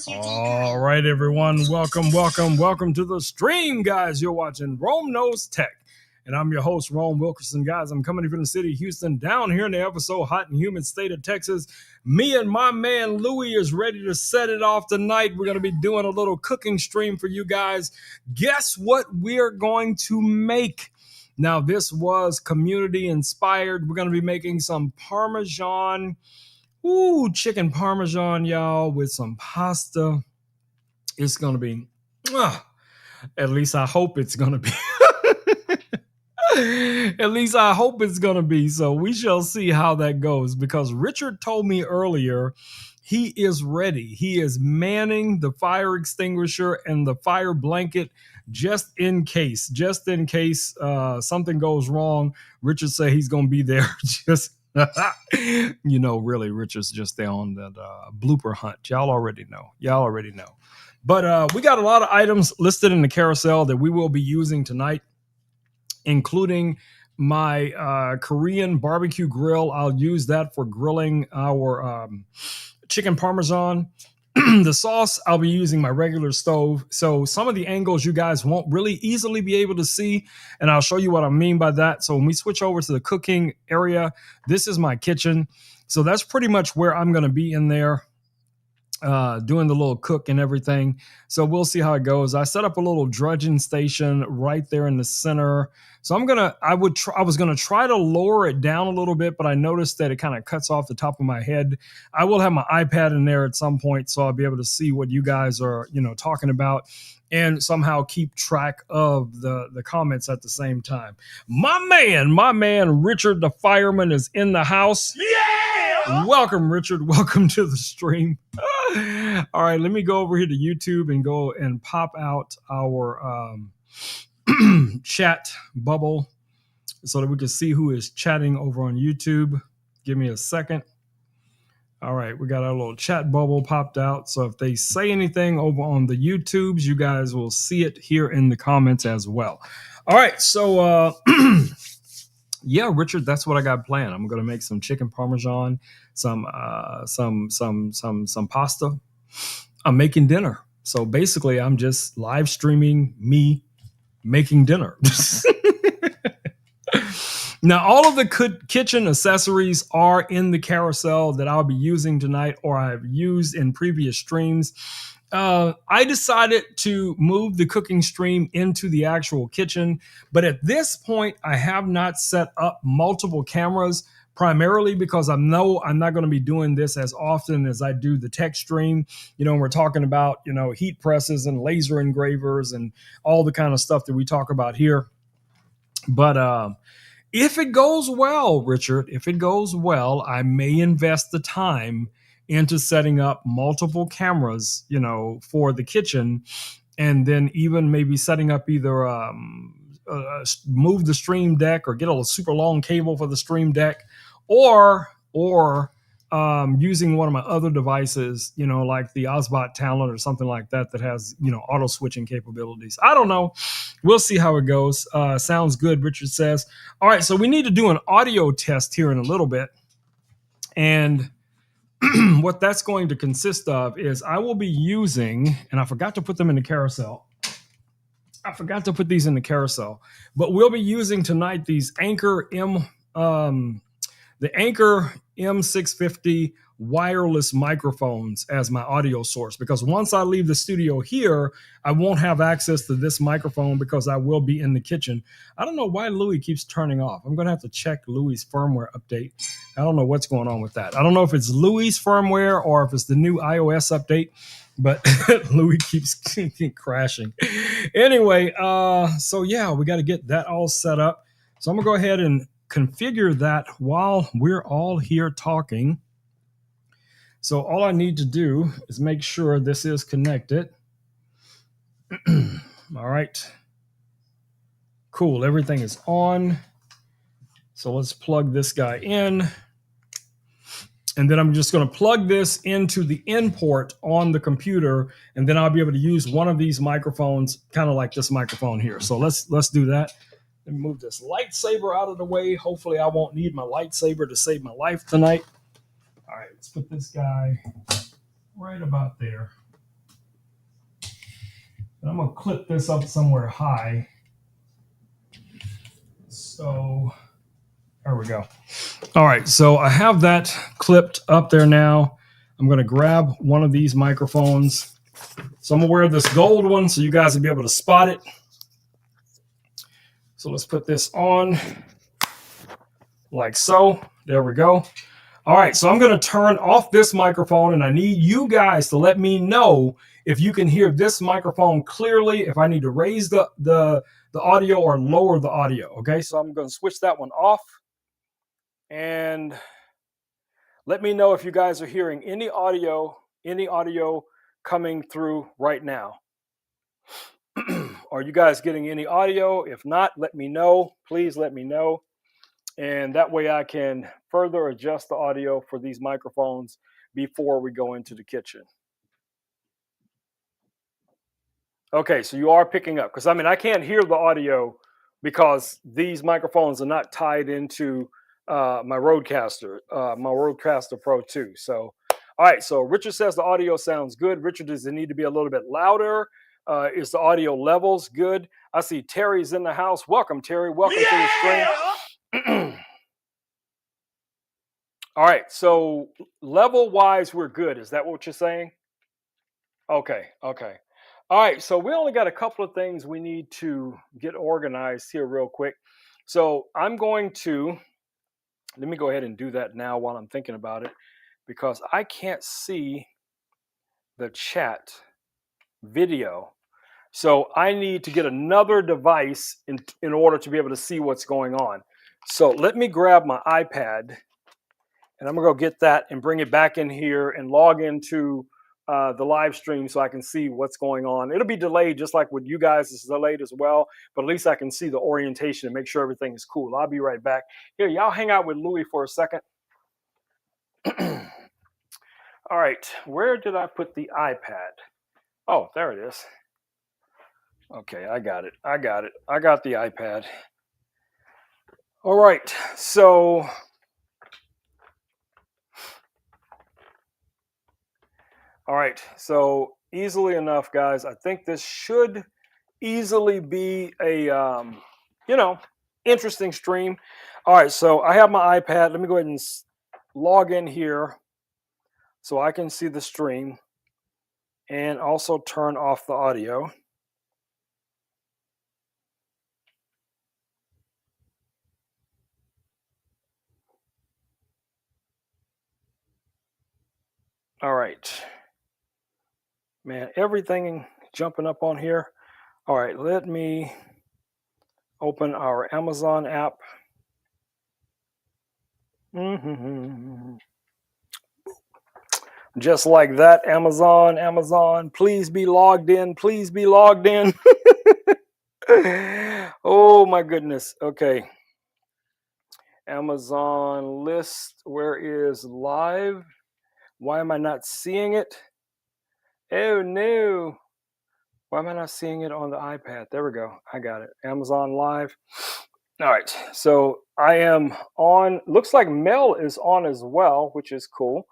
All right, everyone. Welcome to the stream, guys. You're watching Rome Knows Tech. And I'm your host, Rome Wilkerson. Guys, I'm coming from the city of Houston, down here in the ever so hot and humid state of Texas. Me and my man Louie is ready to set it off tonight. We're going to be doing a little cooking stream for you guys. Guess what we're going to make? Now, this was community inspired. We're going to be making some Parmesan, chicken Parmesan, y'all, with some pasta. It's going to be, at least I hope it's going to be. At least I hope it's going to be. So we shall see how that goes, because Richard told me earlier he is ready. He is manning the fire extinguisher and the fire blanket just in case something goes wrong. Richard said he's going to be there just, really, Richard's just there on that blooper hunt. Y'all already know. But we got a lot of items listed in the carousel that we will be using tonight, including my Korean barbecue grill. I'll use that for grilling our chicken Parmesan. The sauce, I'll be using my regular stove. So some of the angles you guys won't really easily be able to see, and I'll show you what I mean by that. So when we switch over to the cooking area, this is my kitchen. So that's pretty much where I'm going to be in there, doing the little cook and everything. So we'll see how it goes. I set up a little drudging station right there in the center. So I was going to try to lower it down a little bit, but I noticed that it kind of cuts off the top of my head. I will have my iPad in there at some point, so I'll be able to see what you guys are, talking about, and somehow keep track of the comments at the same time. My man, Richard the fireman is in the house. Yeah! Welcome, Richard. Welcome to the stream. All right, let me go over here to YouTube and go and pop out our chat bubble so that we can see who is chatting over on YouTube. Give me a second. All right, we got our little chat bubble popped out. So if they say anything over on the YouTubes, you guys will see it here in the comments as well. All right, so yeah, Richard, that's what I got planned. I'm going to make some chicken Parmesan, some pasta. I'm making dinner. So basically, I'm just live streaming me making dinner. Now, all of the kitchen accessories are in the carousel that I'll be using tonight, or I've used in previous streams. I decided to move the cooking stream into the actual kitchen, but at this point, I have not set up multiple cameras, primarily because I know I'm not going to be doing this as often as I do the tech stream. We're talking about, heat presses and laser engravers and all the kind of stuff that we talk about here. But if it goes well, Richard, I may invest the time into setting up multiple cameras, for the kitchen, and then even maybe setting up either move the stream deck or get a super long cable for the stream deck, or using one of my other devices, like the Osbot Talent or something like that has, auto switching capabilities. I don't know. We'll see how it goes. Sounds good, Richard says. All right, so we need to do an audio test here in a little bit. And what that's going to consist of is I will be using, and I forgot to put them in the carousel. I forgot to put these in the carousel, but we'll be using tonight these Anker the Anker M650 wireless microphones as my audio source, because once I leave the studio here, I won't have access to this microphone because I will be in the kitchen. I don't know why Louis keeps turning off. I'm going to have to check Louis' firmware update. I don't know what's going on with that. I don't know if it's Louis' firmware or if it's the new iOS update, but Louis keeps crashing. Anyway, so yeah, we got to get that all set up. So I'm going to go ahead and configure that while we're all here talking. So all I need to do is make sure this is connected. All right. Cool. Everything is on. So let's plug this guy in. And then I'm just going to plug this into the in port on the computer, and then I'll be able to use one of these microphones, kind of like this microphone here. So let's do that. Let me move this lightsaber out of the way. Hopefully I won't need my lightsaber to save my life tonight. All right, let's put this guy right about there. And I'm going to clip this up somewhere high. So there we go. All right, so I have that clipped up there now. I'm going to grab one of these microphones. So I'm going to wear this gold one so you guys will be able to spot it. So let's put this on like so. There we go. All right, so I'm going to turn off this microphone, and I need you guys to let me know if you can hear this microphone clearly, if I need to raise the audio or lower the audio. Okay, so I'm going to switch that one off, and let me know if you guys are hearing any audio coming through right now. Are you guys getting any audio? If not, let me know. Please let me know. And that way I can further adjust the audio for these microphones before we go into the kitchen. Okay, so you are picking up, because I mean, I can't hear the audio because these microphones are not tied into my Rodecaster Pro 2. So, all right, so Richard says the audio sounds good. Richard, does it need to be a little bit louder? Is the audio levels good? I see Terry's in the house. Welcome, Terry. Welcome to the stream. All right, so level-wise, we're good. Is that what you're saying? Okay, okay. All right, so we only got a couple of things we need to get organized here real quick. So I'm going to, let me go ahead and do that now while I'm thinking about it, because I can't see the chat video. So I need to get another device in order to be able to see what's going on. So let me grab my iPad, and I'm gonna go get that and bring it back in here and log into the live stream so I can see what's going on. It'll be delayed just like with you guys, it's delayed as well, but at least I can see the orientation and make sure everything is cool. I'll be right back. Here, y'all hang out with Louis for a second. All right, where did I put the iPad? Oh, there it is. Okay, I got it. I got the iPad. All right, so easily enough, guys. I think this should easily be a interesting stream. All right, so I have my iPad. Let me go ahead and log in here so I can see the stream and also turn off the audio. All right, man, everything jumping up on here. All right, let me open our Amazon app. Just like that, Amazon, please be logged in. Please be logged in. Oh my goodness. Okay. Amazon list. Where is live? Why am I not seeing it? Oh no. Why am I not seeing it on the iPad? There we go. I got it. Amazon live. All right. So I am on. Looks like Mel is on as well, which is cool.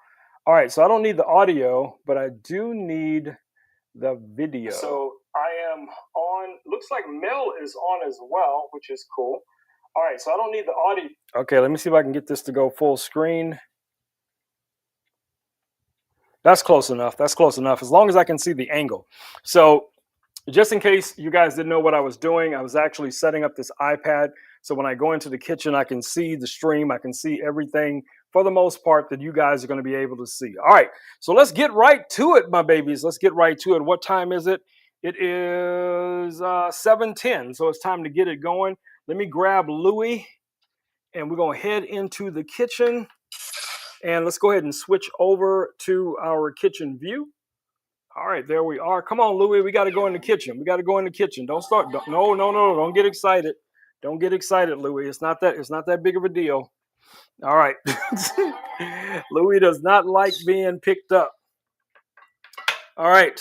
All right. So I don't need the audio, but I do need the video. So I am on. Looks like Mel is on as well, which is cool. All right. So I don't need the audio. Okay. Let me see if I can get this to go full screen. That's close enough. That's close enough. As long as I can see the angle. So just in case you guys didn't know what I was doing, I was actually setting up this iPad. So when I go into the kitchen, I can see the stream. I can see everything for the most part that you guys are going to be able to see. All right. So let's get right to it, my babies. Let's get right to it. What time is it? It is 7:10. So it's time to get it going. Let me grab Louis and we're going to head into the kitchen. And let's go ahead and switch over to our kitchen view. All right, there we are. Come on, Louis. We got to go in the kitchen. We got to go in the kitchen. Don't start. No. Don't get excited. Don't get excited, Louis. It's not that big of a deal. All right. Louis does not like being picked up. All right.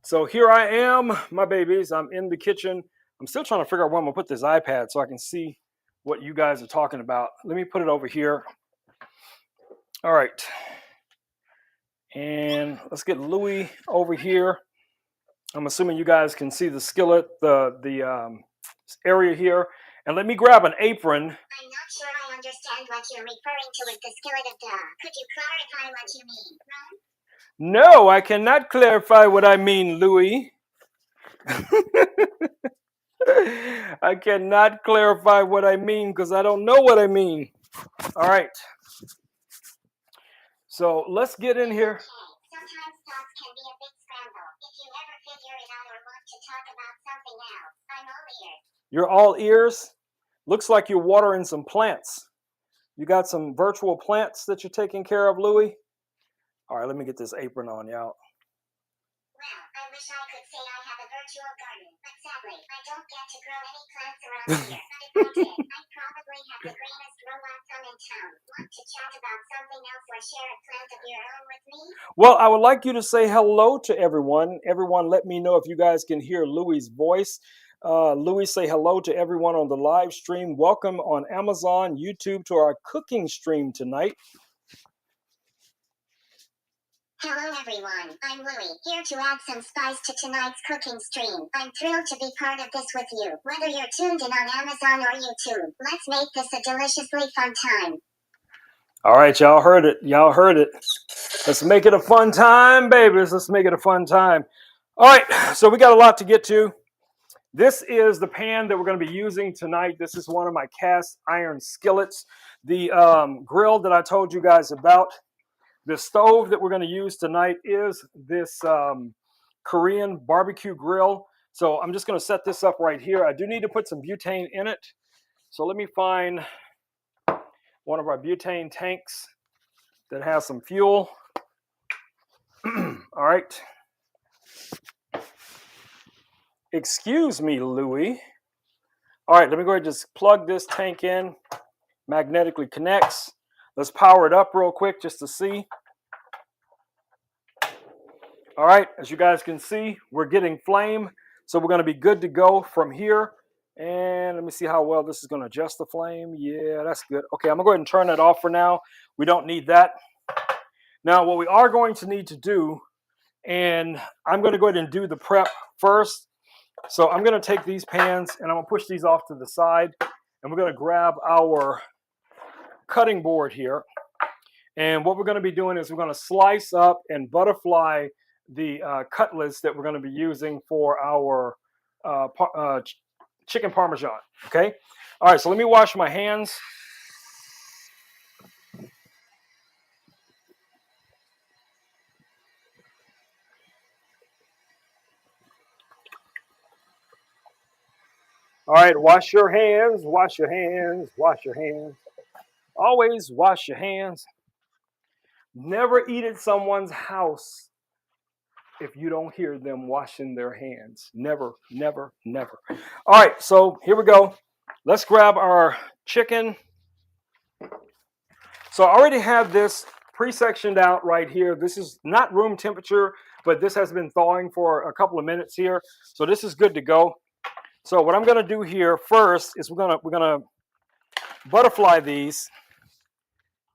So here I am, my babies. I'm in the kitchen. I'm still trying to figure out where I'm going to put this iPad so I can see what you guys are talking about. Let me put it over here. All right. And let's get Louis over here. I'm assuming you guys can see the skillet, the area here. And let me grab an apron. I'm not sure I understand what you're referring to with the skillet of duh. Could you clarify what you mean, Ron? No, I cannot clarify what I mean, Louis. I cannot clarify what I mean because I don't know what I mean. All right. So let's get in here. Okay. Sometimes thoughts can be a bit scrambled. If you ever figure it out or want to talk about something else, I'm all ears. You're all ears? Looks like you're watering some plants. You got some virtual plants that you're taking care of, Louis? All right, let me get this apron on, y'all. Well, I wish I could say I have a virtual garden, but sadly, I don't get to grow any plants around here. But if I did, I'd probably have the greenest robot thumb in town. Want to chat about something else or share a plant of your own with me? Well, I would like you to say hello to everyone. Everyone, let me know if you guys can hear Louis' voice. Louis, say hello to everyone on the live stream. Welcome on Amazon, YouTube to our cooking stream tonight. Hello everyone, I'm Louie, here to add some spice to tonight's cooking stream. I'm thrilled to be part of this with you, whether you're tuned in on Amazon or YouTube. Let's make this a deliciously fun time. All right, y'all heard it. Y'all heard it. Let's make it a fun time, babies. Let's make it a fun time. All right, so we got a lot to get to. This is the pan that we're going to be using tonight. This is one of my cast iron skillets. The grill that I told you guys about. The stove that we're going to use tonight is this Korean barbecue grill. So I'm just going to set this up right here. I do need to put some butane in it. So let me find one of our butane tanks that has some fuel. All right. Excuse me, Louis. All right, let me go ahead and just plug this tank in. Magnetically connects. Let's power it up real quick just to see. All right, as you guys can see, we're getting flame. So we're going to be good to go from here. And let me see how well this is going to adjust the flame. Yeah, that's good. Okay, I'm going to go ahead and turn that off for now. We don't need that. Now, what we are going to need to do, and I'm going to go ahead and do the prep first. So I'm going to take these pans and I'm going to push these off to the side. And we're going to grab our cutting board here. And what we're going to be doing is we're going to slice up and butterfly the cutlets that we're going to be using for our chicken parmesan. Okay. All right. So let me wash my hands. All right. Wash your hands. Wash your hands. Wash your hands. Always wash your hands. Never eat at someone's house if you don't hear them washing their hands. Never, never, never. All right, so here we go. Let's grab our chicken. So I already have this pre-sectioned out right here. This is not room temperature, but this has been thawing for a couple of minutes here. So this is good to go. So what I'm gonna do here first is we're gonna butterfly these.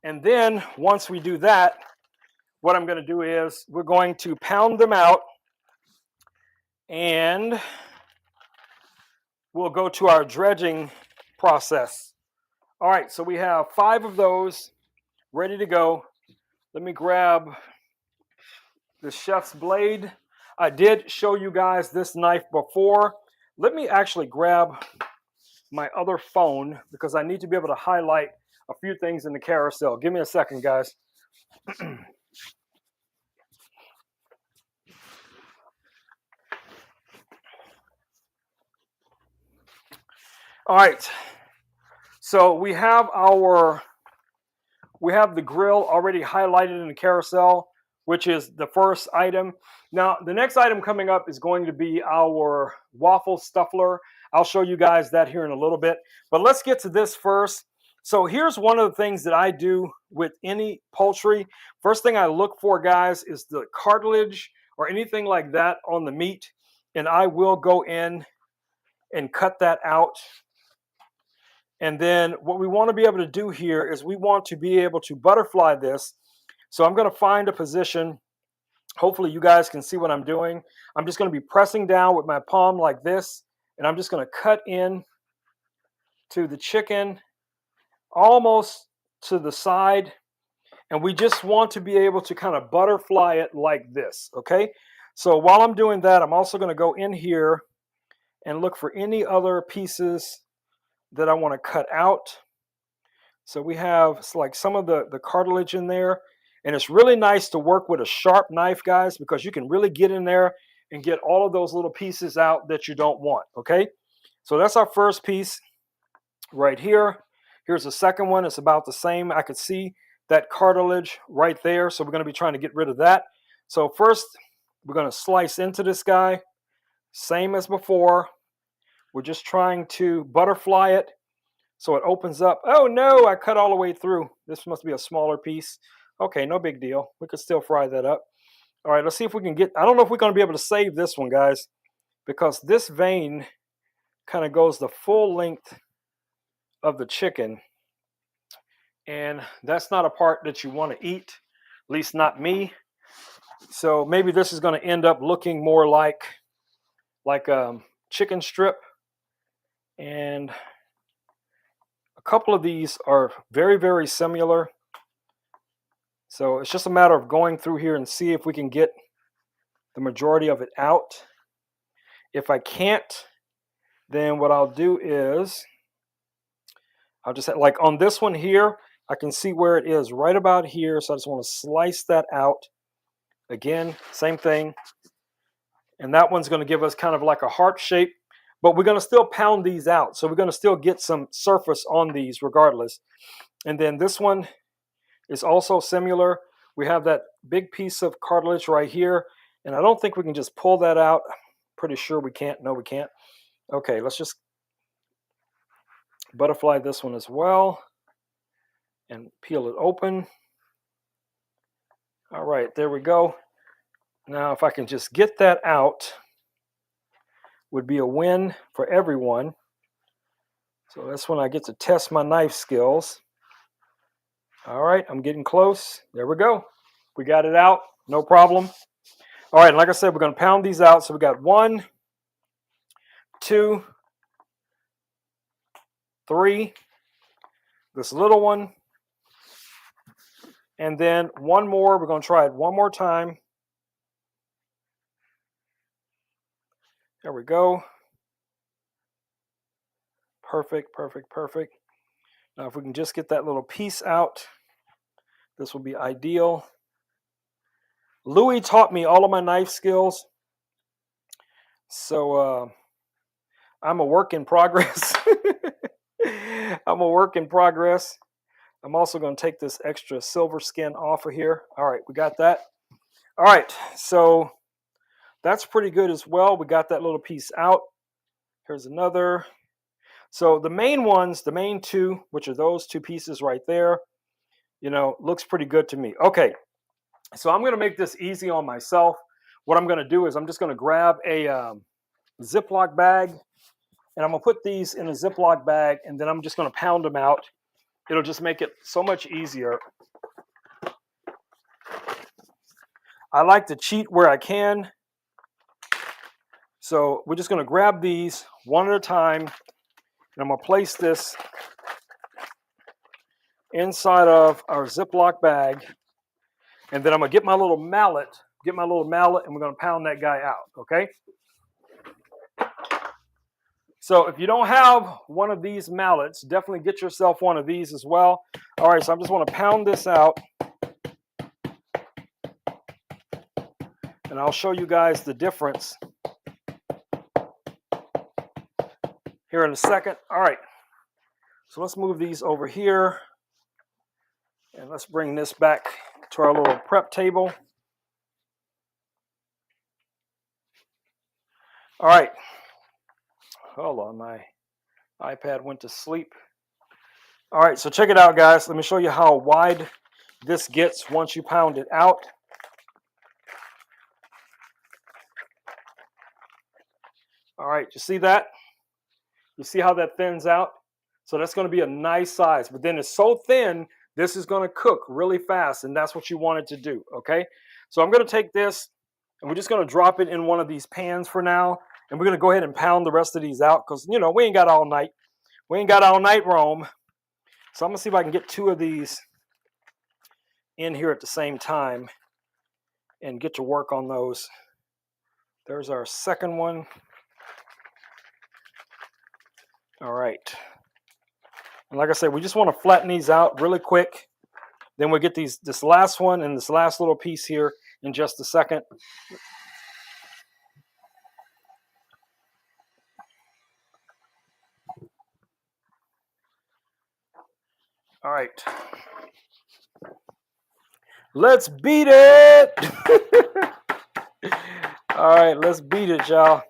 And then once we do that, what I'm gonna do is we're going to pound them out. And we'll go to our dredging process. All right, so we have 5 of those ready to go. Let me grab the chef's blade. I did show you guys this knife before. Let me actually grab my other phone because I need to be able to highlight a few things in the carousel. Give me a second, guys. All right, so we have the grill already highlighted in the carousel, which is the first item. Now, the next item coming up is going to be our waffle stuffler. I'll show you guys that here in a little bit, but let's get to this first. So here's one of the things that I do with any poultry. First thing I look for, guys, is the cartilage or anything like that on the meat, and I will go in and cut that out. And then what we want to be able to do here is we want to be able to butterfly this. So I'm going to find a position Hopefully you guys can see what I'm doing. I'm just going to be pressing down with my palm like this, and I'm just going to cut in to the chicken almost to the side. And we just want to be able to kind of butterfly it like this, okay? So while I'm doing that, I'm also going to go in here and look for any other pieces that I want to cut out. So we have like some of the cartilage in there. And it's really nice to work with a sharp knife, guys, because you can really get in there and get all of those little pieces out that you don't want, okay? So that's our first piece right here. Here's the second one. It's about the same. I could see that cartilage right there. So we're going to be trying to get rid of that. So first, we're going to slice into this guy. Same as before. We're just trying to butterfly it so it opens up. Oh no, I cut all the way through. This must be a smaller piece. Okay, no big deal. We could still fry that up. All right, let's see if we can get, I don't know if we're going to be able to save this one, guys, because this vein kind of goes the full length of the chicken. And that's not a part that you want to eat, at least not me. So maybe this is going to end up looking more like chicken strip. And a couple of these are very, very similar. So it's just a matter of going through here and see if we can get the majority of it out. If I can't, then what I'll do is I'll just like on this one here, I can see where it is right about here. So I just want to slice that out. Again, same thing. And that one's going to give us kind of like a heart shape, but we're going to still pound these out. So we're going to still get some surface on these regardless. And then this one is also similar. We have that big piece of cartilage right here, and I don't think we can just pull that out. Pretty sure we can't. No, we can't. Okay, let's just butterfly this one as well and peel it open. All right, there we go. Now, if I can just get that out, would be a win for everyone. So that's when I get to test my knife skills. All right, I'm getting close. There we go. We got it out, no problem. All right, like I said, we're going to pound these out. So we got 1, 2, 3, this little one, and then one more. We're going to try it one more time. There we go. Perfect, perfect, perfect. Now, if we can just get that little piece out, this will be ideal. Louis taught me all of my knife skills. So I'm a work in progress. I'm a work in progress. I'm also going to take this extra silver skin off of here. All right, we got that. All right, so that's pretty good as well. We got that little piece out. Here's another. So the main ones, the main two, which are those two pieces right there, looks pretty good to me. Okay, so I'm going to make this easy on myself. What I'm going to do is I'm just going to grab a Ziploc bag, and I'm going to put these in a Ziploc bag, and then I'm just going to pound them out. It'll just make it so much easier. I like to cheat where I can. So we're just going to grab these one at a time, and I'm going to place this inside of our Ziploc bag, and then I'm going to get my little mallet, and we're going to pound that guy out, okay? So if you don't have one of these mallets, definitely get yourself one of these as well. All right, so I just want to pound this out, and I'll show you guys the difference here in a second. All right, so let's move these over here, and let's bring this back to our little prep table. All right, hold on, my iPad went to sleep. All right, so check it out, guys. Let me show you how wide this gets once you pound it out. All right, you see that? You see how that thins out? So that's going to be a nice size, but then it's so thin, this is going to cook really fast, and that's what you want it to do, okay? So I'm going to take this and we're just going to drop it in one of these pans for now. And we're going to go ahead and pound the rest of these out because, you know, we ain't got all night. We ain't got all night, Rome. So I'm going to see if I can get 2 of these in here at the same time and get to work on those. There's our second one. All right. And like I said, we just want to flatten these out really quick. Then we'll get this last one and this last little piece here in just a second. All right. Let's beat it. All right, let's beat it, y'all.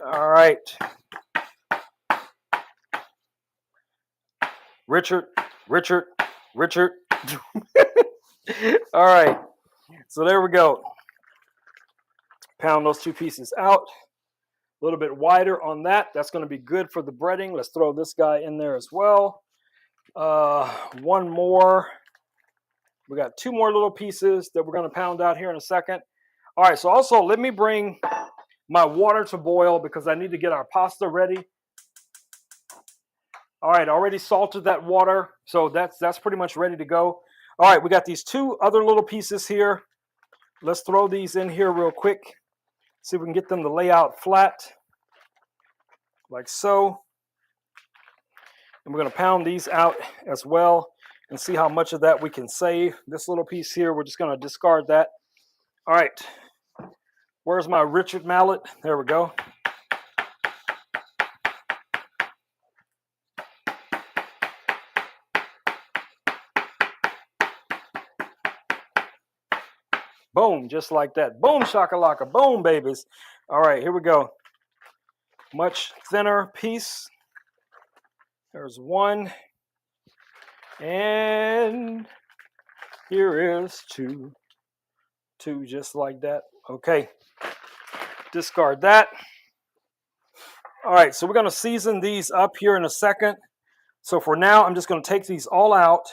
All right. Richard. All right. So there we go. Pound those 2 pieces out. A little bit wider on that. That's going to be good for the breading. Let's throw this guy in there as well. One more. We got 2 more little pieces that we're going to pound out here in a second. All right, so also let me bring my water to boil because I need to get our pasta ready. All right, already salted that water, so that's pretty much ready to go. All right, we got these 2 other little pieces here. Let's throw these in here real quick. See if we can get them to lay out flat, like so. And we're going to pound these out as well and see how much of that we can save. This little piece here, we're just going to discard that. All right. Where's my Richard mallet? There we go. Boom, just like that. Boom, shakalaka. Boom, babies. All right, here we go. Much thinner piece. There's one. And here is 2. 2 just like that. Okay. Discard that. All right, so we're going to season these up here in a second. So for now, I'm just going to take these all out,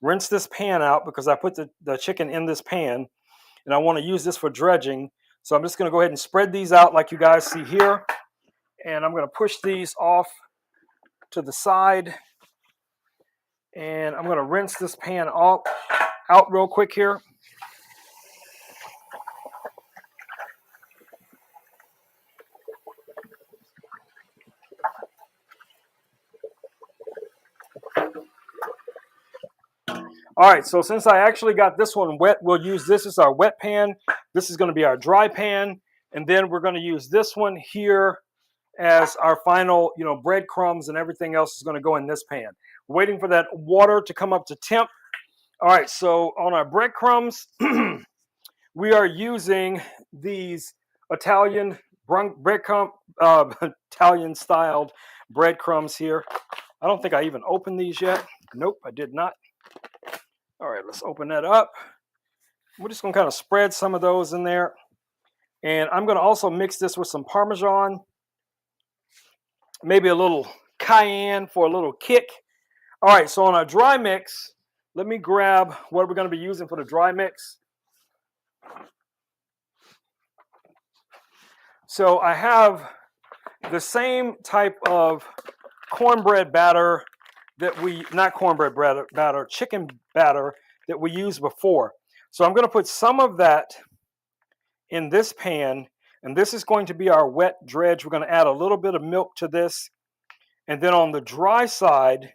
rinse this pan out because I put the chicken in this pan, and I want to use this for dredging. So I'm just going to go ahead and spread these out like you guys see here. And I'm going to push these off to the side. And I'm going to rinse this pan out real quick here. All right, so since I actually got this one wet, we'll use this as our wet pan. This is going to be our dry pan. And then we're going to use this one here as our final, you know, breadcrumbs and everything else is going to go in this pan. Waiting for that water to come up to temp. All right, so on our breadcrumbs, we are using these Italian breadcrumb, Italian styled breadcrumbs here. I don't think I even opened these yet. Nope, I did not. All right, let's open that up. We're just going to kind of spread some of those in there. And I'm going to also mix this with some Parmesan, maybe a little cayenne for a little kick. All right, so on our dry mix, let me grab what we're going to be using for the dry mix. So I have the same type of cornbread batter that not cornbread batter, chicken batter that we used before. So I'm going to put some of that in this pan, and this is going to be our wet dredge. We're going to add a little bit of milk to this. And then on the dry side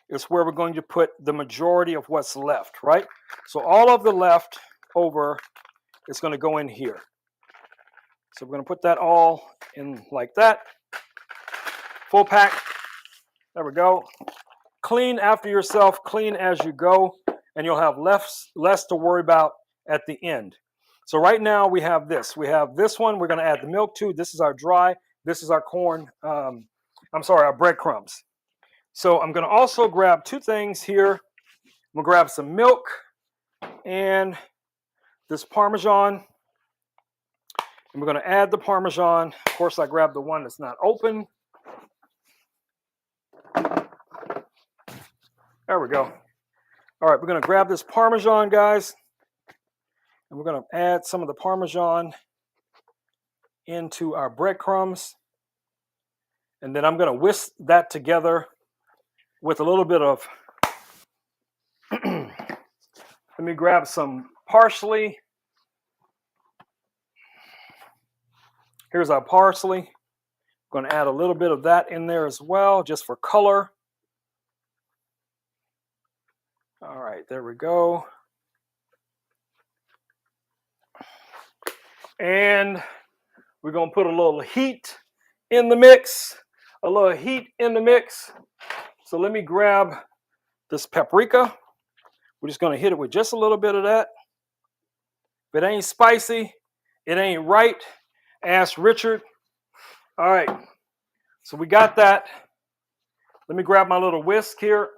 is where we're going to put the majority of what's left, right? So all of the left over is going to go in here. So we're going to put that all in like that. Full pack. There we go. Clean after yourself, clean as you go, and you'll have less to worry about at the end. So right now we have this. We have this one we're going to add the milk to. This is our dry. This is our corn. Our breadcrumbs. So I'm going to also grab 2 things here. I'm going to grab some milk and this Parmesan. And we're going to add the Parmesan. Of course, I grabbed the one that's not open. There we go. All right, we're going to grab this Parmesan, guys, and we're going to add some of the Parmesan into our breadcrumbs. And then I'm going to whisk that together with a little bit of, let me grab some parsley. Here's our parsley. I'm going to add a little bit of that in there as well, just for color. All right, there we go. And we're going to put a little heat in the mix. A little heat in the mix. So let me grab this paprika. We're just going to hit it with just a little bit of that. If it ain't spicy, it ain't right. Ask Richard. All right, so we got that. Let me grab my little whisk here.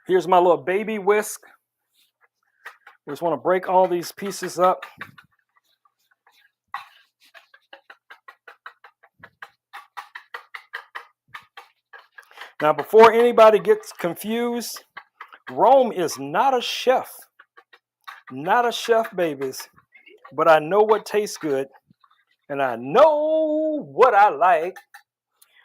Here's my little baby whisk. We just want to break all these pieces up. Now, before anybody gets confused, Rome is not a chef. Not a chef, babies. But I know what tastes good, and I know what I like.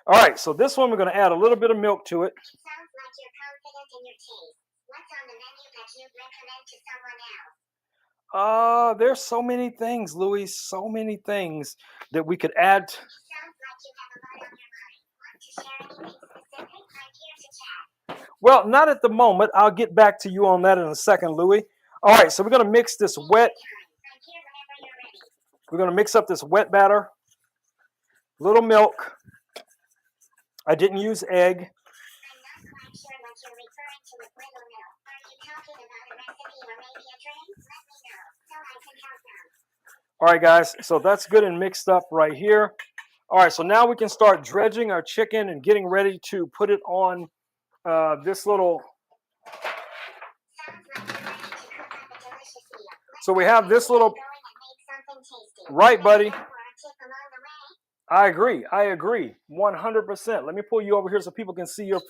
All right, so this one we're going to add a little bit of milk to it. Sounds like you're confident in your taste. What's on the menu that you'd recommend to someone else? There's so many things, Louis. So many things that we could add. Sounds like you have a lot on your mind. Want to share anything specific? I'm here to chat. Well, not at the moment. I'll get back to you on that in a second, Louis. All right, so we're going to mix this wet. I'm here whenever you're ready. We're going to mix up this wet batter. Little milk. I didn't use egg. I'm not quite sure what you're referring to with little milk. Are you talking about a recipe or maybe a drink? Let me know so I can help out. All right, guys, so that's good and mixed up right here. All right, so now we can start dredging our chicken and getting ready to put it on this little. Sounds like you're ready to cook up a delicious meal. So we have this little. Going and make something tasty. Right, buddy. Or a tip along the way. I agree, 100%. Let me pull you over here so people can see your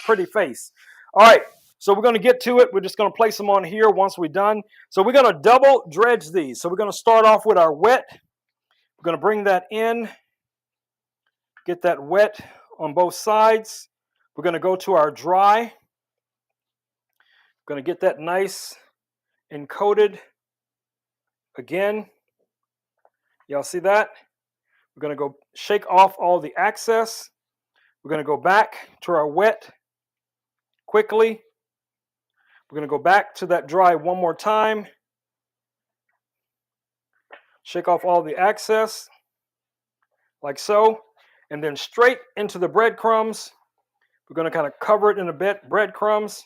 pretty face. All right, so we're going to get to it. We're just going to place them on here once we're done. So we're going to double dredge these. So we're going to start off with our wet. We're going to bring that in, get that wet on both sides. We're going to go to our dry. We're going to get that nice and coated again. Y'all see that? We're going to go shake off all the excess. We're going to go back to our wet quickly. We're going to go back to that dry one more time. Shake off all the excess, like so. And then straight into the breadcrumbs. We're going to kind of cover it in a bit, breadcrumbs.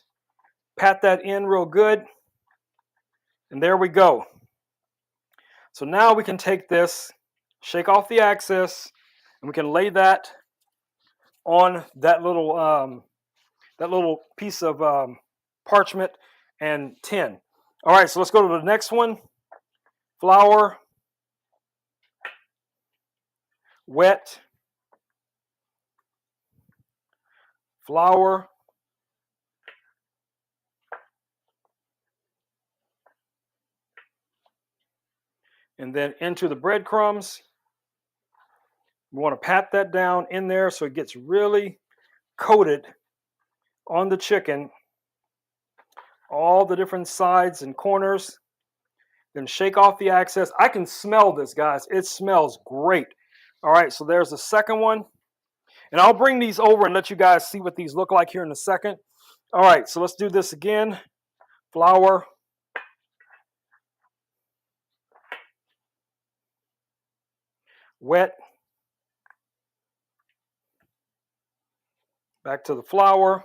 Pat that in real good. And there we go. So now we can take this, shake off the excess, and we can lay that on that little piece of parchment and tin. All right, so let's go to the next one. Flour, wet, flour, and then into the breadcrumbs. We want to pat that down in there so it gets really coated on the chicken, all the different sides and corners. Then shake off the excess. I can smell this, guys. It smells great. All right, so there's the second one. And I'll bring these over and let you guys see what these look like here in a second. All right, so let's do this again. Flour. Wet. Back to the flour.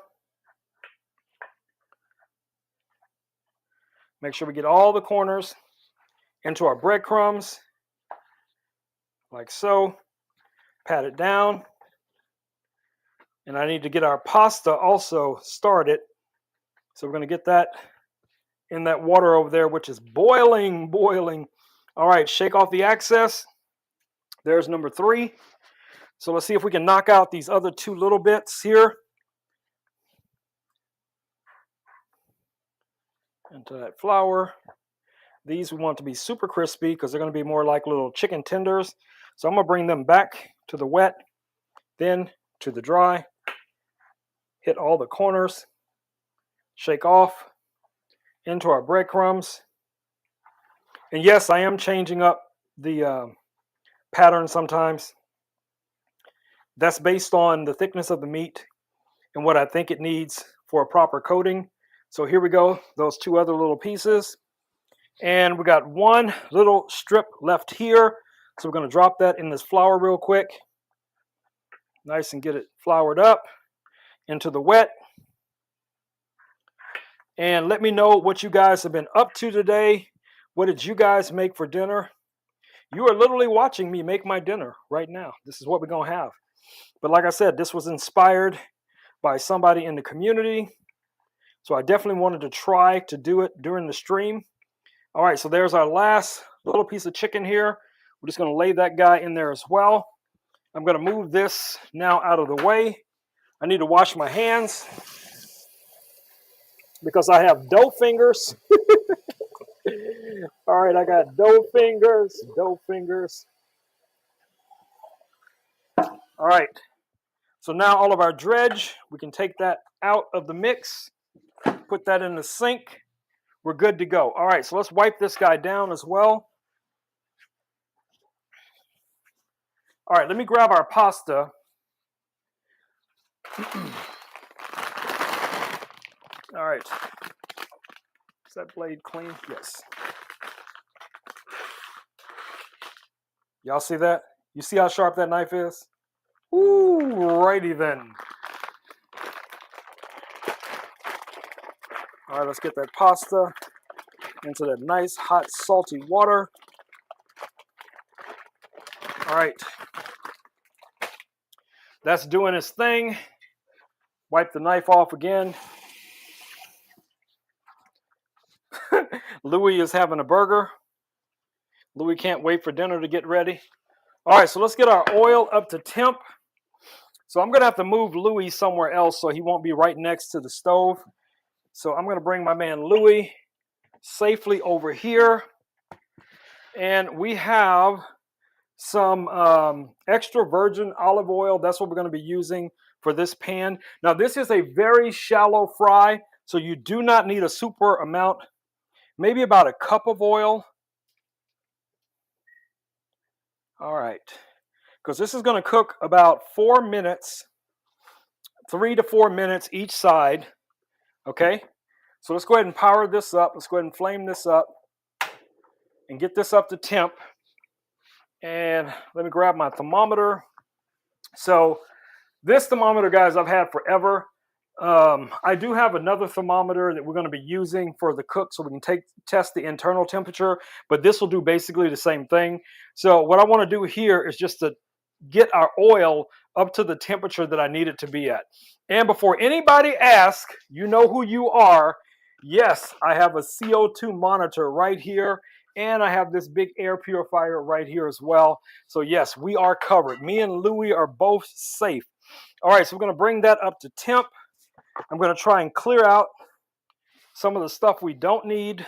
Make sure we get all the corners into our breadcrumbs, like so. Pat it down. And I need to get our pasta also started. So we're going to get that in that water over there, which is boiling, boiling. All right, shake off the excess. There's number 3. So let's see if we can knock out these other two little bits here. Into that flour. These we want to be super crispy because they're going to be more like little chicken tenders. So I'm going to bring them back to the wet, then to the dry. Hit all the corners. Shake off into our breadcrumbs. And yes, I am changing up the pattern sometimes. That's based on the thickness of the meat and what I think it needs for a proper coating. So here we go, those two other little pieces. And we got one little strip left here. So we're going to drop that in this flour real quick. Nice, and get it floured up into the wet. And let me know what you guys have been up to today. What did you guys make for dinner? You are literally watching me make my dinner right now. This is what we're going to have. But like I said, this was inspired by somebody in the community. So I definitely wanted to try to do it during the stream. All right, so there's our last little piece of chicken here. We're just going to lay that guy in there as well. I'm going to move this now out of the way. I need to wash my hands because I have dough fingers. All right, I got dough fingers, dough fingers. All right, so now all of our dredge, we can take that out of the mix, put that in the sink. We're good to go. All right, so let's wipe this guy down as well. All right, let me grab our pasta. All right. Is that blade clean? Yes. Y'all see that? You see how sharp that knife is? Ooh, righty then. All right, let's get that pasta into that nice, hot, salty water. All right. That's doing its thing. Wipe the knife off again. Louis is having a burger. Louis can't wait for dinner to get ready. All right, so let's get our oil up to temp. So I'm going to have to move Louis somewhere else so he won't be right next to the stove. So I'm going to bring my man Louis safely over here. And we have some extra virgin olive oil. That's what we're going to be using for this pan. Now, this is a very shallow fry, so you do not need a super amount. Maybe about a cup of oil. All right. Because this is going to cook about 4 minutes, 3 to 4 minutes each side. Okay. So let's go ahead and power this up. Let's go ahead and flame this up and get this up to temp. And let me grab my thermometer. So this thermometer, guys, I've had forever. I do have another thermometer that we're going to be using for the cook so we can test the internal temperature, but this will do basically the same thing. So what I want to do here is just to get our oil up to the temperature that I need it to be at. And before anybody asks, you know who you are. Yes, I have a CO2 monitor right here, and I have this big air purifier right here as well. So yes, we are covered. Me and Louis are both safe. All right, so we're going to bring that up to temp. I'm going to try and clear out some of the stuff we don't need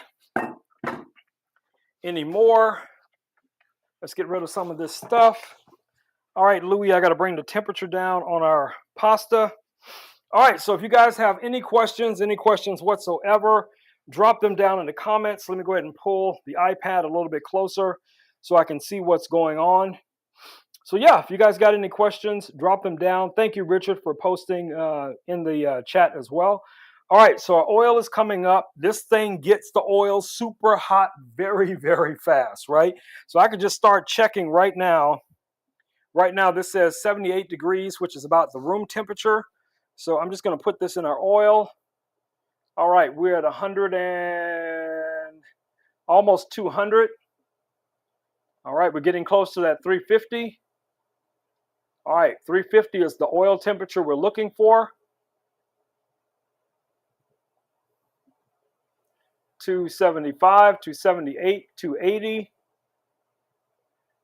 anymore. Let's get rid of some of this stuff. All right, Louis, I got to bring the temperature down on our pasta. All right, so if you guys have any questions whatsoever, drop them down in the comments. Let me go ahead and pull the iPad a little bit closer so I can see what's going on. So yeah, if you guys got any questions, drop them down. Thank you, Richard, for posting in the chat as well. All right, so our oil is coming up. This thing gets the oil super hot very, very fast, right? So I could just start checking right now. Right now, this says 78 degrees, which is about the room temperature. So I'm just going to put this in our oil. All right, we're at 100 and almost 200. All right, we're getting close to that 350. All right, 350 is the oil temperature we're looking for. 275, 278, 280.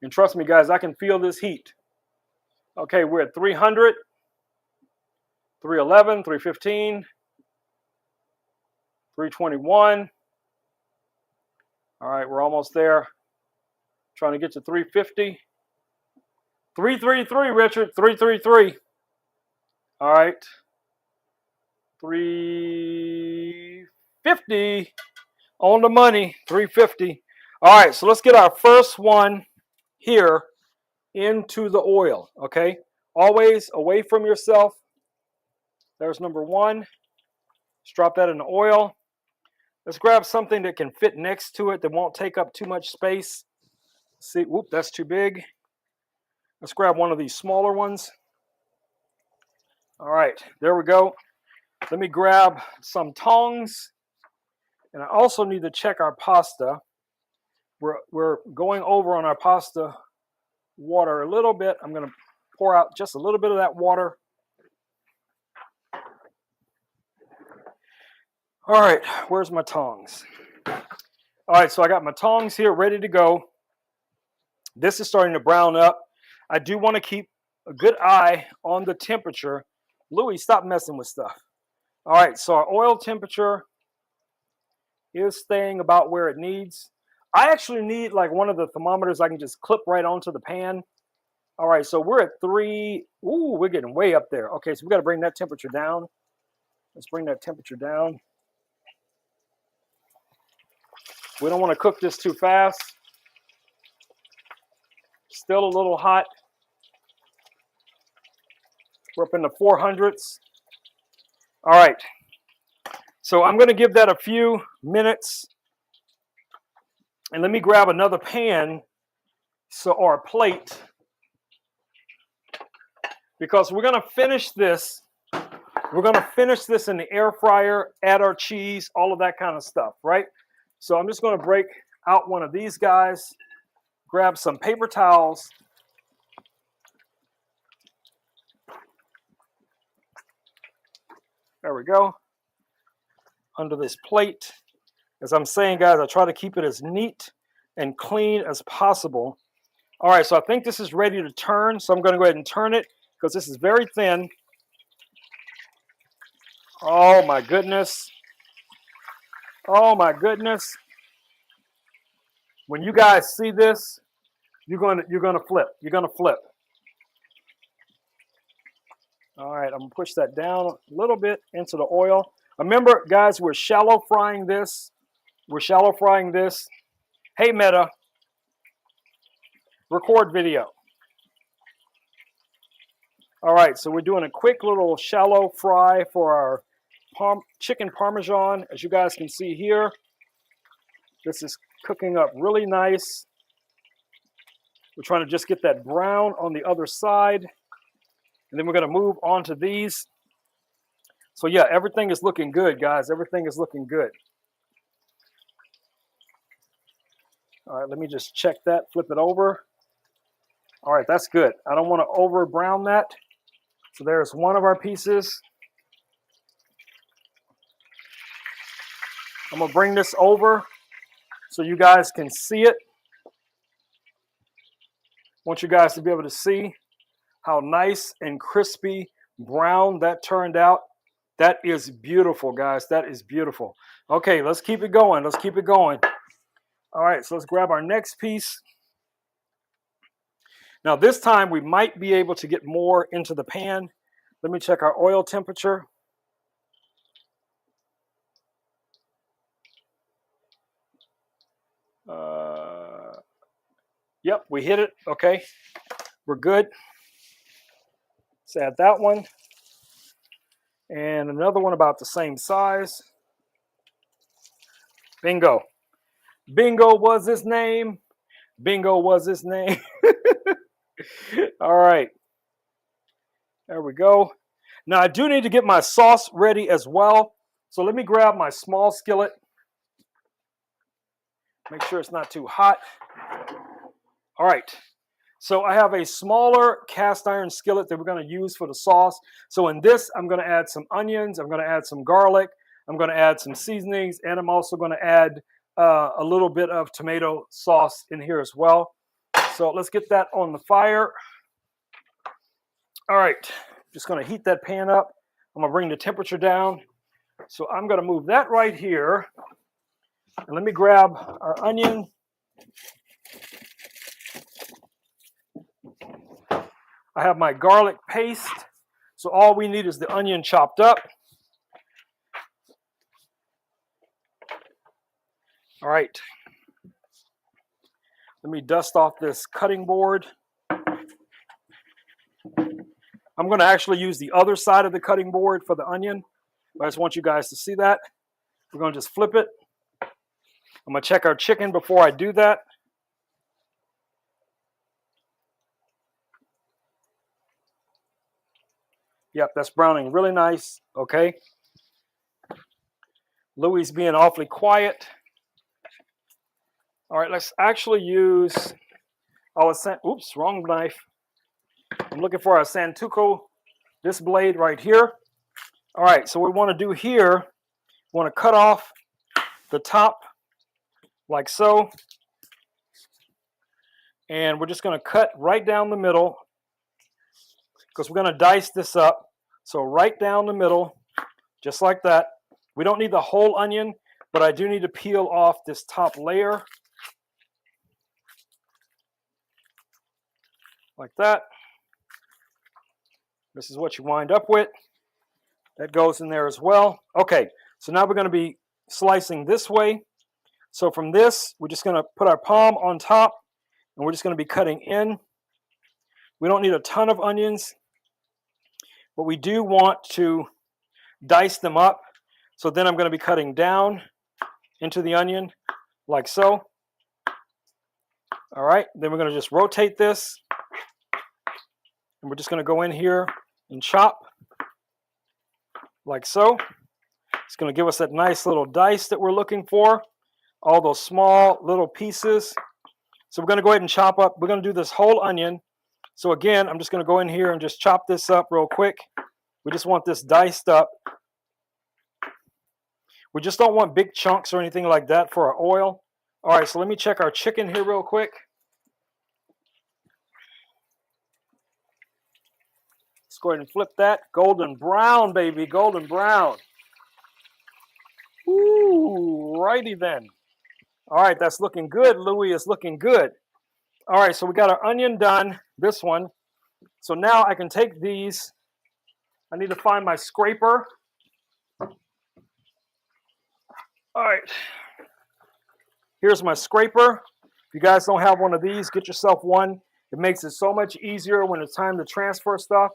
And trust me, guys, I can feel this heat. Okay, we're at 300, 311, 315, 321. All right, we're almost there. Trying to get to 350. 333, Richard, 333. All right. 350 on the money, 350. All right, so let's get our first one here into the oil, okay? Always away from yourself. There's number one. Let's drop that in the oil. Let's grab something that can fit next to it that won't take up too much space. See, whoop, that's too big. Let's grab one of these smaller ones. All right, there we go. Let me grab some tongs. And I also need to check our pasta. We're going over on our pasta water a little bit. I'm going to pour out just a little bit of that water. All right, where's my tongs? All right, so I got my tongs here ready to go. This is starting to brown up. I do want to keep a good eye on the temperature. Louis, stop messing with stuff. All right, so our oil temperature is staying about where it needs. I actually need like one of the thermometers I can just clip right onto the pan. All right, so we're at 3. Ooh, we're getting way up there. Okay, so we got to bring that temperature down. Let's bring that temperature down. We don't want to cook this too fast. Still a little hot. We're up in the 400s. All right, so I'm going to give that a few minutes. And let me grab another pan or a plate, because we're going to finish this. We're going to finish this in the air fryer, add our cheese, all of that kind of stuff, right? So I'm just going to break out one of these guys, grab some paper towels. There we go. Under this plate. As I'm saying, guys, I try to keep it as neat and clean as possible. All right, so I think this is ready to turn. So I'm going to go ahead and turn it because this is very thin. Oh my goodness. Oh my goodness. When you guys see this, you're gonna flip. You're gonna flip. All right, I'm gonna push that down a little bit into the oil. Remember, guys, we're shallow frying this. We're shallow frying this. Hey, Meta, record video. All right, so we're doing a quick little shallow fry for our chicken parmesan. As you guys can see here, this is cooking up really nice. We're trying to just get that brown on the other side. And then we're going to move on to these. So yeah, everything is looking good, guys. Everything is looking good. All right, let me just check that, flip it over. All right, that's good. I don't want to over brown that. So there's one of our pieces. I'm gonna bring this over so you guys can see it. I want you guys to be able to see how nice and crispy brown that turned out. That is beautiful, guys. That is beautiful. Okay, let's keep it going. Let's keep it going. All right, so let's grab our next piece. Now this time we might be able to get more into the pan. Let me check our oil temperature. Yep, we hit it. Okay, we're good. Let's add that one. And another one about the same size. Bingo. Bingo was his name. Bingo was his name. All right. There we go. Now I do need to get my sauce ready as well. So let me grab my small skillet. Make sure it's not too hot. All right. So I have a smaller cast iron skillet that we're going to use for the sauce. So in this, I'm going to add some onions. I'm going to add some garlic. I'm going to add some seasonings. And I'm also going to add a little bit of tomato sauce in here as well. So let's get that on the fire. All right, just gonna heat that pan up. I'm gonna bring the temperature down. So I'm gonna move that right here. And let me grab our onion. I have my garlic paste. So all we need is the onion chopped up. All right. Let me dust off this cutting board. I'm going to actually use the other side of the cutting board for the onion. I just want you guys to see that. We're going to just flip it. I'm going to check our chicken before I do that. Yep, that's browning really nice. Okay. Louie's being awfully quiet. All right, let's actually use our, oops, wrong knife. I'm looking for our Santoku, this blade right here. All right, so what we want to do here, we want to cut off the top like so. And we're just going to cut right down the middle because we're going to dice this up. So right down the middle, just like that. We don't need the whole onion, but I do need to peel off this top layer. Like that. This is what you wind up with. That goes in there as well. Okay, so now we're going to be slicing this way. So from this, we're just going to put our palm on top, and we're just going to be cutting in. We don't need a ton of onions, but we do want to dice them up. So then I'm going to be cutting down into the onion like so. All right, then we're going to just rotate this. And we're just going to go in here and chop like so. It's going to give us that nice little dice that we're looking for. All those small little pieces. So we're going to go ahead and chop up. We're going to do this whole onion. So again, I'm just going to go in here and just chop this up real quick. We just want this diced up. We just don't want big chunks or anything like that for our oil. All right, so let me check our chicken here real quick. Let's go ahead and flip that. Golden brown, baby, golden brown. Ooh, righty then. All right, that's looking good. Louis is looking good. All right, so we got our onion done, this one. So now I can take these. I need to find my scraper. All right, here's my scraper. If you guys don't have one of these, get yourself one. It makes it so much easier when it's time to transfer stuff.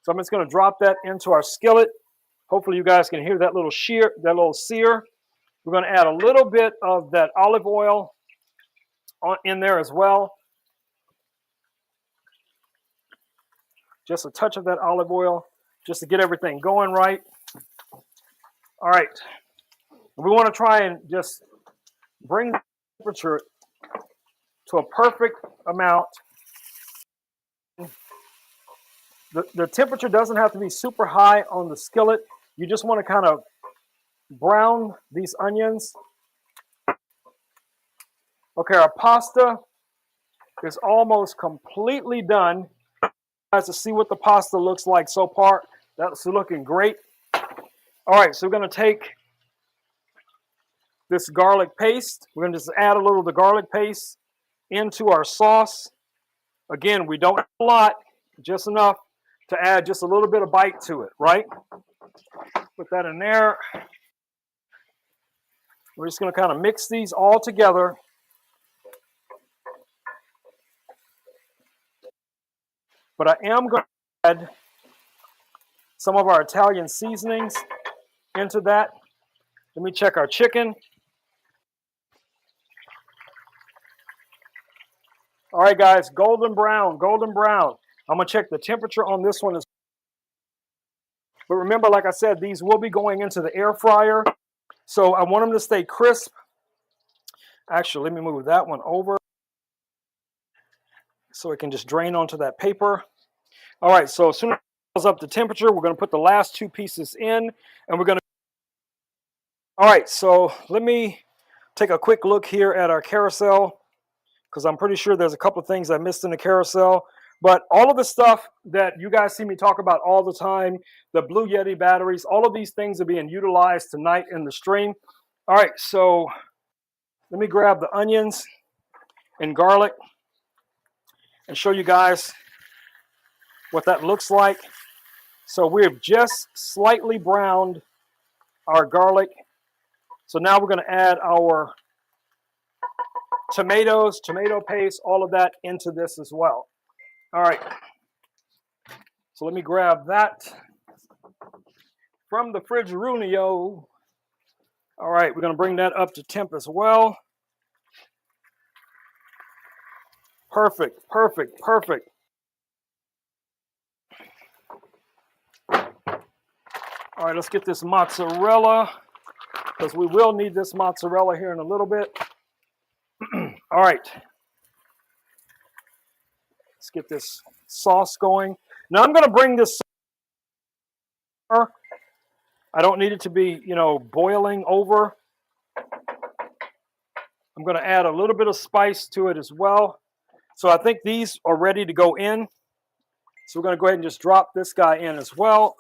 So I'm just going to drop that into our skillet. Hopefully you guys can hear that little sear. We're going to add a little bit of that olive oil in there as well. Just a touch of that olive oil just to get everything going right. All right. We want to try and just bring the temperature to a perfect amount. The temperature doesn't have to be super high on the skillet. You just want to kind of brown these onions. Okay, our pasta is almost completely done. You guys to see what the pasta looks like so far. That's looking great. All right, so we're going to take this garlic paste. We're going to just add a little of the garlic paste into our sauce. Again, we don't need a lot, just enough to add just a little bit of bite to it, right? Put that in there. We're just going to kind of mix these all together. But I am going to add some of our Italian seasonings into that. Let me check our chicken. All right, guys, golden brown, golden brown. I'm going to check the temperature on this one. But remember, like I said, these will be going into the air fryer. So I want them to stay crisp. Actually, let me move that one over so it can just drain onto that paper. All right, so as soon as it fills up the temperature, we're going to put the last two pieces in, and we're going to... All right, so let me take a quick look here at our carousel, because I'm pretty sure there's a couple of things I missed in the carousel. But all of the stuff that you guys see me talk about all the time, the Blue Yeti batteries, all of these things are being utilized tonight in the stream. All right, so let me grab the onions and garlic and show you guys what that looks like. So we've just slightly browned our garlic. So now we're going to add our tomatoes, tomato paste, all of that into this as well. All right. So let me grab that from the Frigerunio. All right, we're going to bring that up to temp as well. Perfect, perfect, perfect. All right, let's get this mozzarella, because we will need this mozzarella here in a little bit. All right. Let's get this sauce going. Now I'm going to bring this. I don't need it to be, boiling over. I'm going to add a little bit of spice to it as well. So I think these are ready to go in. So we're going to go ahead and just drop this guy in as well.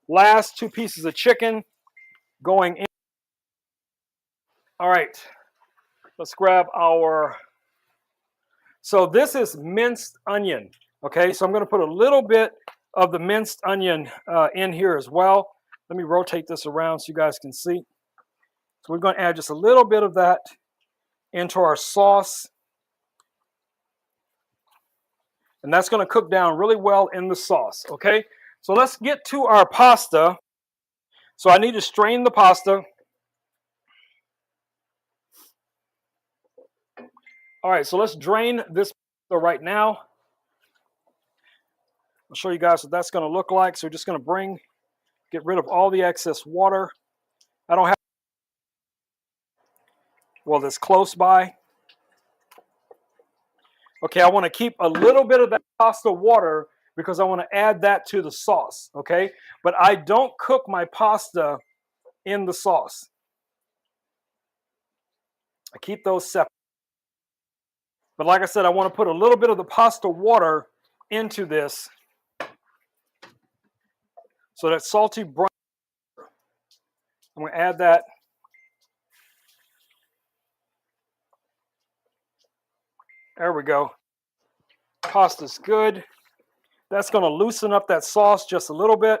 Last 2 pieces of chicken going in. All right. Let's grab our. So this is minced onion. Okay, so I'm going to put a little bit of the minced onion in here as well. Let me rotate this around so you guys can see. So we're going to add just a little bit of that into our sauce. And that's going to cook down really well in the sauce, okay? So let's get to our pasta. So I need to strain the pasta. All right, so let's drain this pasta right now. I'll show you guys what that's going to look like. So we're just going to get rid of all the excess water. I don't have, well, this close by. Okay, I want to keep a little bit of that pasta water because I want to add that to the sauce, okay? But I don't cook my pasta in the sauce. I keep those separate. But like I said, I want to put a little bit of the pasta water into this so that salty brown. I'm going to add that. There we go. Pasta's good. That's going to loosen up that sauce just a little bit.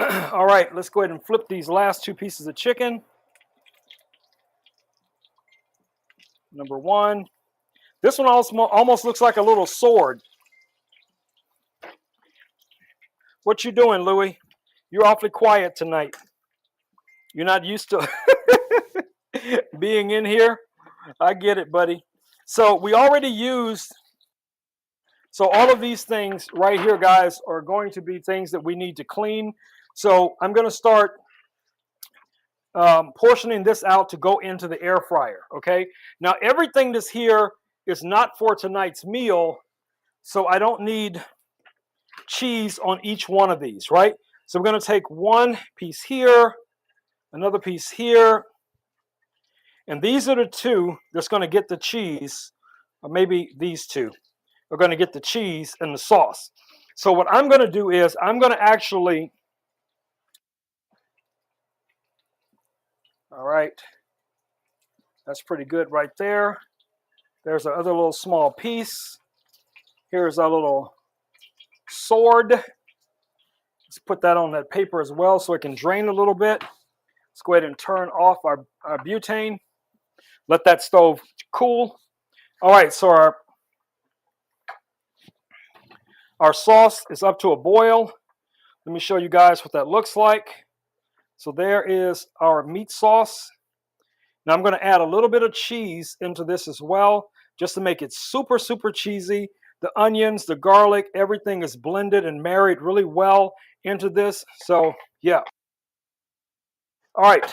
All right, let's go ahead and flip these last 2 pieces of chicken. Number 1. This one almost looks like a little sword. What you doing, Louie? You're awfully quiet tonight. You're not used to being in here. I get it, buddy. So we already used. So all of these things right here, guys, are going to be things that we need to clean. So I'm going to start portioning this out to go into the air fryer, okay? Now, everything that's here is not for tonight's meal, so I don't need cheese on each one of these, right? So I'm going to take one piece here, another piece here, and these are the 2 that's going to get the cheese, or maybe these 2 are going to get the cheese and the sauce. So what I'm going to do is I'm going to actually, all right, that's pretty good right there. There's our other little small piece. Here's our little sword. Let's put that on that paper as well so it can drain a little bit. Let's go ahead and turn off our butane. Let that stove cool. All right, so our sauce is up to a boil. Let me show you guys what that looks like. So there is our meat sauce. Now I'm going to add a little bit of cheese into this as well, just to make it super, super cheesy. The onions, the garlic, everything is blended and married really well into this. So yeah. All right.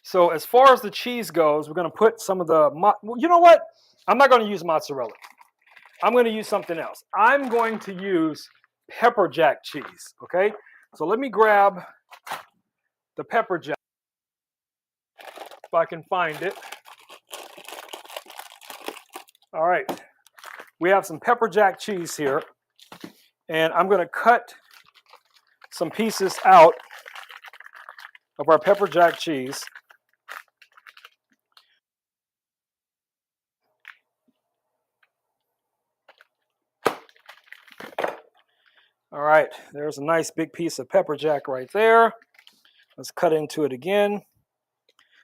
So as far as the cheese goes, we're going to put some of the, you know what? I'm not going to use mozzarella. I'm going to use something else. I'm going to use pepper jack cheese, okay? So let me grab the pepper jack. if I can find it. All right, we have some pepper jack cheese here, and I'm going to cut some pieces out of our pepper jack cheese. All right, there's a nice big piece of pepper jack right there. Let's cut into it again.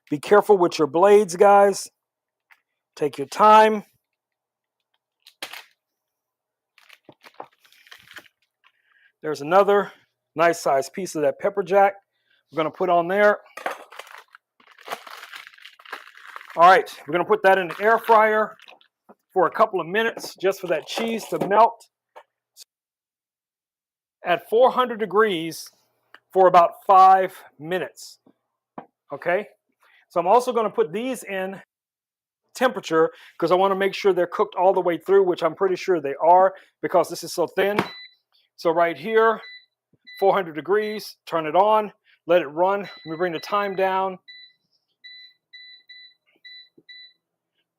Be careful with your blades, guys. Take your time. There's another nice sized piece of that pepper jack we're going to put on there. All right, we're going to put that in the air fryer for a couple of minutes just for that cheese to melt at 400 degrees for about 5 minutes. Okay, so I'm also going to put these in temperature because I want to make sure they're cooked all the way through, which I'm pretty sure they are because this is so thin. So right here, 400 degrees, turn it on, let it run. Let me bring the time down.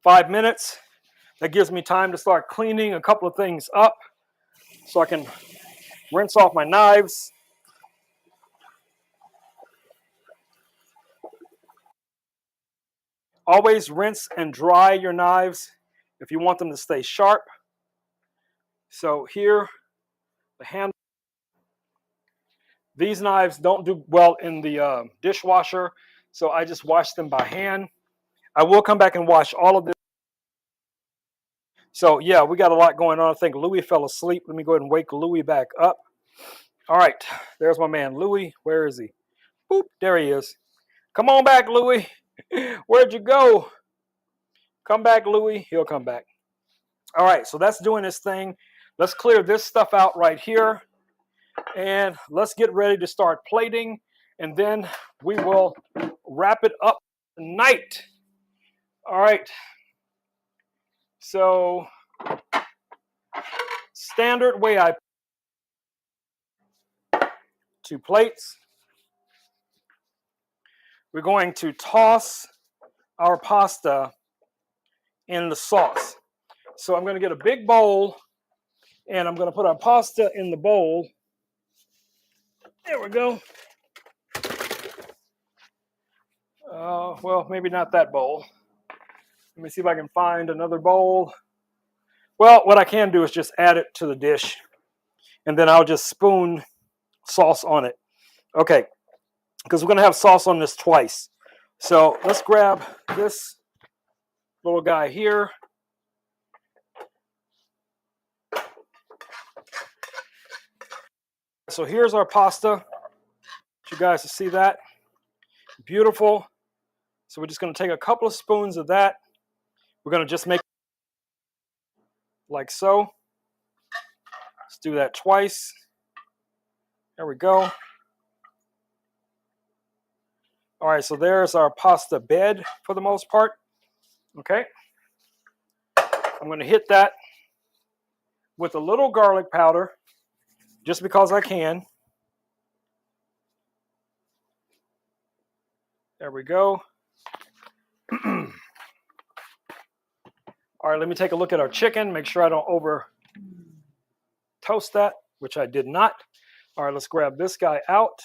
5 minutes. That gives me time to start cleaning a couple of things up so I can rinse off my knives. Always rinse and dry your knives if you want them to stay sharp. So here, the handle. These knives don't do well in the dishwasher, so I just wash them by hand. I will come back and wash all of this. So yeah, we got a lot going on. I think Louis fell asleep. Let me go ahead and wake Louis back up. All right, there's my man Louis. Where is he? Boop, there he is. Come on back, Louis. Where'd you go? Come back, Louis. He'll come back. All right, so that's doing his thing. Let's clear this stuff out right here. And let's get ready to start plating. And then we will wrap it up tonight. All right. So, standard way I 2 plates. We're going to toss our pasta in the sauce. So I'm going to get a big bowl and I'm going to put our pasta in the bowl. There we go. Well, maybe not that bowl. Let me see if I can find another bowl. Well, what I can do is just add it to the dish and then I'll just spoon sauce on it. Okay, because we're going to have sauce on this twice. So let's grab this little guy here. So here's our pasta. I want you guys to see that. Beautiful. So we're just going to take a couple of spoons of that. We're going to just make like so. Let's do that twice. There we go. All right, so there's our pasta bed for the most part. Okay. I'm going to hit that with a little garlic powder just because I can. There we go. All right, let me take a look at our chicken, make sure I don't over toast that, which I did not. All right, let's grab this guy out.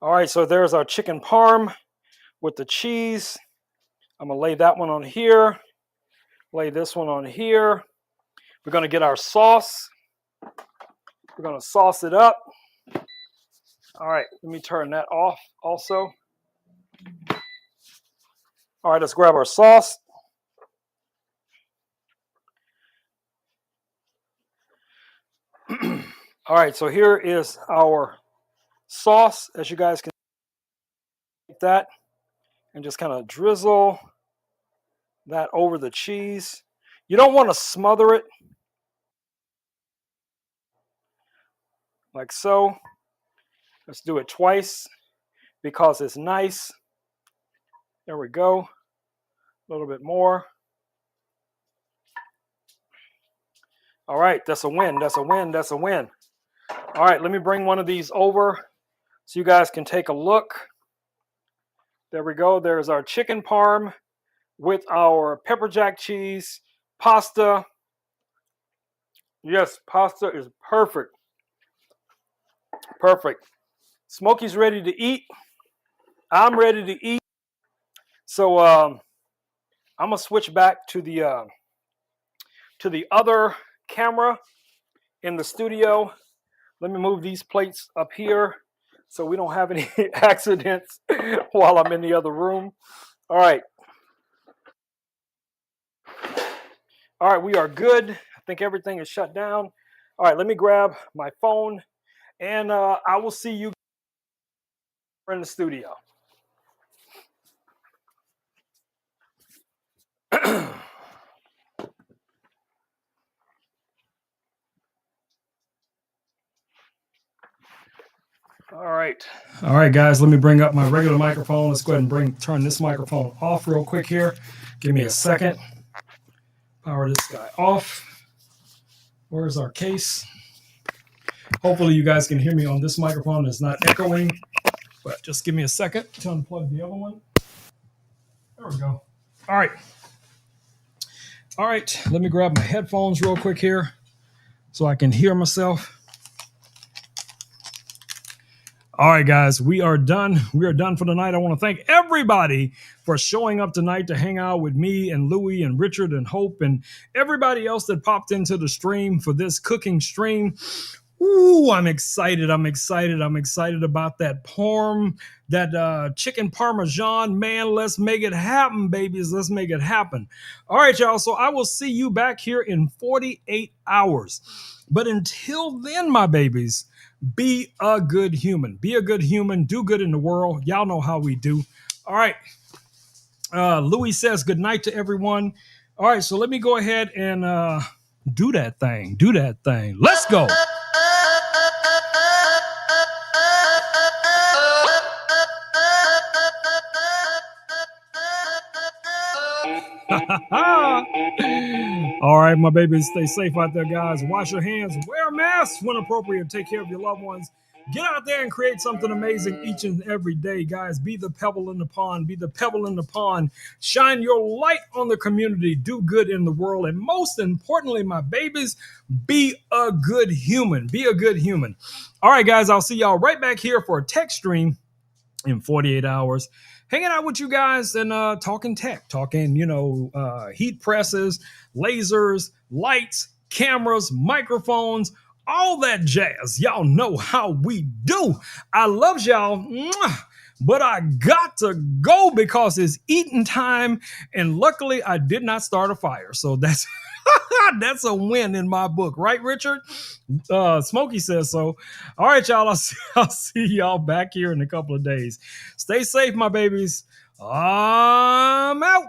All right, so there's our chicken parm with the cheese. I'm gonna lay that one on here, lay this one on here. We're gonna get our sauce. We're gonna sauce it up. All right, let me turn that off also. All right, let's grab our sauce. All right, so here is our sauce. As you guys can take that and just kind of drizzle that over the cheese. You don't want to smother it like so. Let's do it twice because it's nice. There we go. A little bit more. All right, that's a win. That's a win. That's a win. All right, let me bring one of these over so you guys can take a look. There we go. There's our chicken parm with our pepper jack cheese, pasta. Yes, pasta is perfect. Perfect. Smokey's ready to eat. I'm ready to eat. So I'm gonna switch back to the other camera in the studio. Let me move these plates up here so we don't have any accidents while I'm in the other room. All right. All right, we are good. I think everything is shut down. All right, let me grab my phone and I will see you in the studio. All right. All right, guys, let me bring up my regular microphone. Let's go ahead and turn this microphone off real quick here. Give me a second. Power this guy off. Where's our case? Hopefully you guys can hear me on this microphone. It's not echoing, but just give me a second to unplug the other one. There we go. All right. All right, let me grab my headphones real quick here so I can hear myself. All right, guys, we are done. We are done for the night. I want to thank everybody for showing up tonight to hang out with me and Louie and Richard and Hope and everybody else that popped into the stream for this cooking stream. Ooh, I'm excited. I'm excited. I'm excited about that that chicken parmesan. Man, let's make it happen, babies. Let's make it happen. All right, y'all. So I will see you back here in 48 hours. But until then, my babies, be a good human. Be a good human. Do good in the world. Y'all know how we do. All right. Louis says good night to everyone. All right. So let me go ahead and do that thing. Do that thing. Let's go. All right, my babies, stay safe out there, guys. Wash your hands, wear a mask when appropriate, take care of your loved ones. Get out there and create something amazing each and every day, guys. Be the pebble in the pond. Be the pebble in the pond. Shine your light on the community. Do good in the world. And most importantly, my babies, be a good human. Be a good human. All right, guys, I'll see y'all right back here for a tech stream in 48 hours. Hanging out with you guys and talking tech, talking, heat presses, lasers, lights, cameras, microphones, all that jazz. Y'all know how we do. I love y'all, but I got to go because it's eating time. And luckily, I did not start a fire. So that's that's a win in my book, right, Richard? Smokey says so. All right, y'all. I'll see y'all back here in a couple of days. Stay safe, my babies. I'm out.